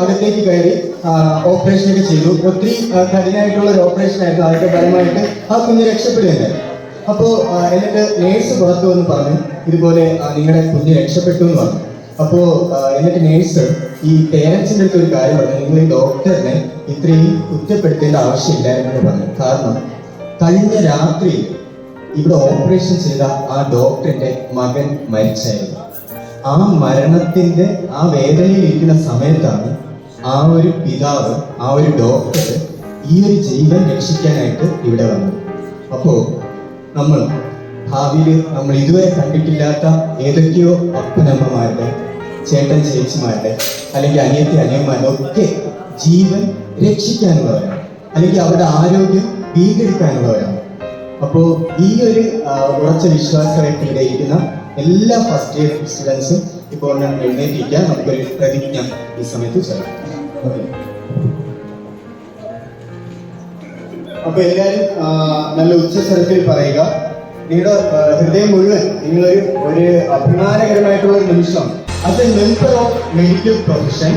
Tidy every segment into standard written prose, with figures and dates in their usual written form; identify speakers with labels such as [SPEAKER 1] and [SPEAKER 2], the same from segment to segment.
[SPEAKER 1] അകത്തേക്ക് കയറി ഓപ്പറേഷനൊക്കെ ചെയ്തു. ഒത്തിരി കഠിനമായിട്ടുള്ള ഒരു ഓപ്പറേഷൻ ആയിരുന്നു. അതിന്റെ ഫലമായിട്ട് ആ കുഞ്ഞ് രക്ഷപ്പെടുകയുണ്ടായി. അപ്പോൾ എന്നിട്ട് നേഴ്സ് പുറത്തു വന്ന് പറഞ്ഞു, ഇതുപോലെ നിങ്ങളുടെ കുഞ്ഞ് രക്ഷപ്പെട്ടു എന്ന് പറഞ്ഞു. അപ്പോൾ എന്നിട്ട് നേഴ്സ് ഈ പേരൻസിൻ്റെ അടുത്ത് ഒരു കാര്യം പറഞ്ഞു, നിങ്ങൾ ഈ ഡോക്ടറിനെ ഇത്രയും കുറ്റപ്പെടുത്തേണ്ട ആവശ്യമില്ലായിരുന്നു പറഞ്ഞു. കാരണം കഴിഞ്ഞ രാത്രി ഇവിടെ ഓപ്പറേഷൻ ചെയ്ത ആ ഡോക്ടറിന്റെ മകൻ മരിച്ചായിരുന്നു. ആ മരണത്തിന്റെ ആ വേദനയിൽ ഇരിക്കുന്ന സമയത്താണ് ആ ഒരു പിതാവ്, ആ ഒരു ഡോക്ടർ ഈ ഒരു ജീവൻ രക്ഷിക്കാനായിട്ട് ഇവിടെ വന്നത്. അപ്പോൾ നമ്മൾ ഭാവിയിൽ നമ്മൾ ഇതുവരെ കണ്ടിട്ടില്ലാത്ത ഏതൊക്കെയോ അപ്പനമ്മമാരുടെ, ചേട്ടൻ ചേച്ചിമാരുടെ, അല്ലെങ്കിൽ അനിയത്തി അനിയന്മാരുടെ ഒക്കെ ജീവൻ രക്ഷിക്കാനുള്ളവരാണ്, അല്ലെങ്കിൽ അവരുടെ ആരോഗ്യം വീണ്ടെടുക്കാനുള്ളവരാണ്. അപ്പോൾ ഈ ഒരു ഉറച്ച വിശ്വാസമായിട്ട് ഇവിടെ ഇരിക്കുന്ന എല്ലാ ഫസ്റ്റ് ഇയർ സ്റ്റുഡൻസും ഇപ്പോൾ എഴുന്നേറ്റിരിക്കാൻ നമുക്കൊരു പ്രതിജ്ഞ ഈ സമയത്ത് ചെയ്യാം. ഓക്കെ, അപ്പൊ എല്ലാവരും നല്ല ഉച്ചസ്വരത്തിൽ പറയുക. നിങ്ങളുടെ ഹൃദയം മുഴുവൻ നിങ്ങളൊരു അഭിമാനകരമായിട്ടുള്ള ഒരു നിമിഷം. As a member of medical profession,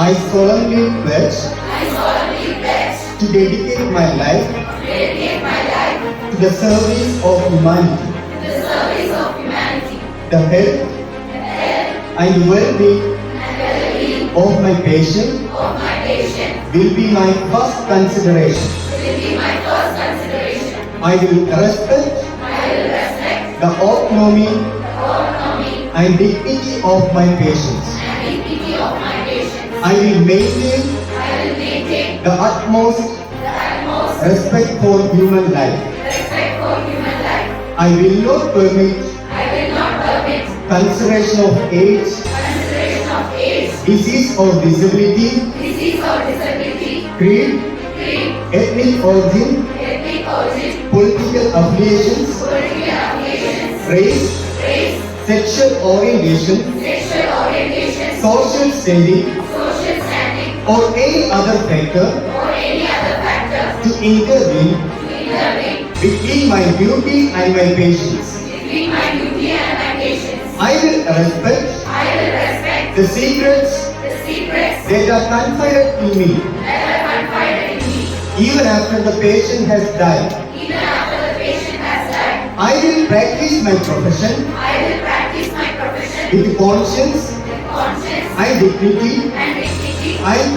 [SPEAKER 1] I solemnly pledge to dedicate my life to the service of humanity. The health and well-being of my patient will be my first consideration. I will respect the autonomy and dignity of my patients. I will maintain the utmost respect for human life. I will not permit consideration of age, disease or disability, creed, ethnic origin, political affiliations, race, sexual orientation, social standing, or any other factor to intervene between my duty and my patients. I will respect the secrets that are confided in me even after the patient has died. I will practice my profession with conscience and dignity and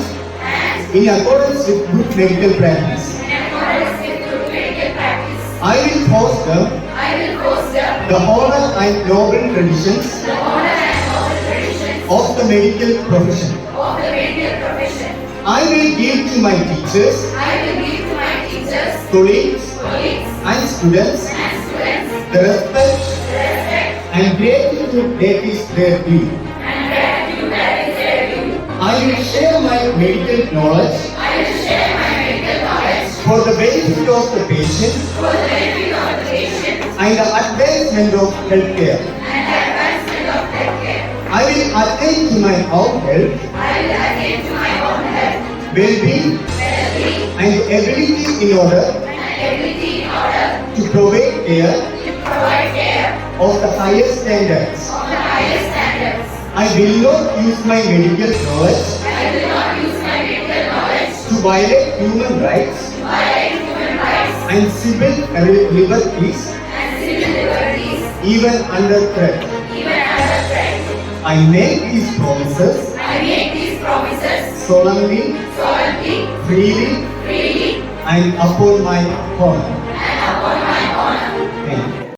[SPEAKER 1] in accordance with good medical practice. I will foster the honor and noble traditions of the medical profession. I will give to my teachers, colleagues and students the respect and gratitude that is their due. I will share my medical knowledge for the benefit of the patient and the advancement of healthcare. I will attend to my own health, well-being and ability in order to provide care of the highest standards. I will not use my medical knowledge to violate human rights and civil liberties even under threat. I make these promises solemnly, freely and upon my honor.